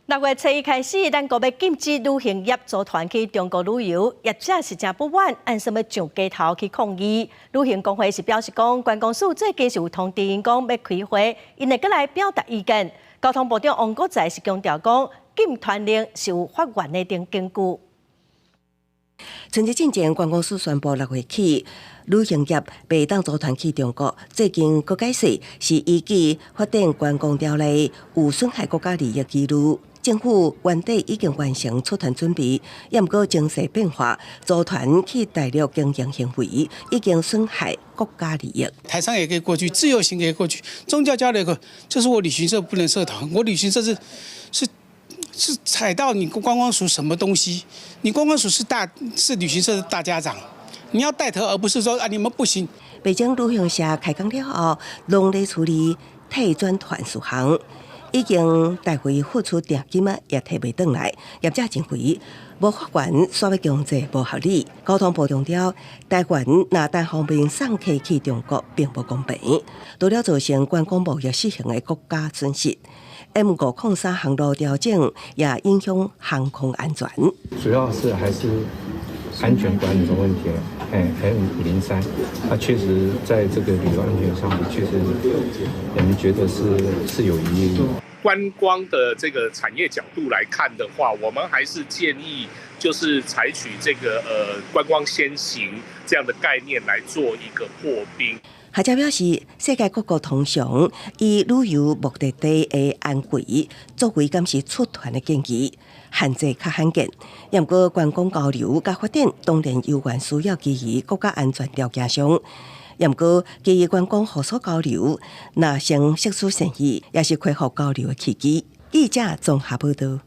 6月初一开始，咱国要禁止旅行业组团去中国旅游，业者是真不满，按什么上街头去抗议。旅行工会是表示讲，观光署最近是有通知因讲要开会，因会过来表达意见。交通部长王国材是强调讲，禁团令是有法院的定根据。春节之前，观光署宣布6月起，旅行业袂当组团去中国。最近佫解释，是依据发展观光条例有损害国家利益记录。政府原底已经完成出团准备，也毋过情势变化，组团去大陆经营行为已经损害国家利益。台商也可以过去，自由行也可以过去，宗教交流就是我旅行社不能涉团，我旅行社是踩到你观光署什么东西？你观光署是旅行社的大家长，你要带头，而不是说啊你们不行。北京旅行社开工了后，拢在处理退转团事项。已经带回付出定金啊，也摕袂转来。业者认为，无法源煞要强制无合理。交通部强调，台湾若单方面送客去中国，并不公平，除了造成观光贸易失衡的国家损失。M503航路调整也影响航空安全。主要是还是安全管理的问题。M503，它确实在这个旅游安全上，确实我们觉得是有疑虑。观光的这个产业角度来看的话，我们还是建议就是采取这个观光先行这样的概念来做一个破冰。学者表示，世界各国通常以旅游目的地的安全作为监视出团的建议，限制较罕见。不过，观光交流甲发展当然有关需要基于国家安全条件上。不过，基于观光互相交流，若成设施善意，也是恢复交流的契机。记者综合报道。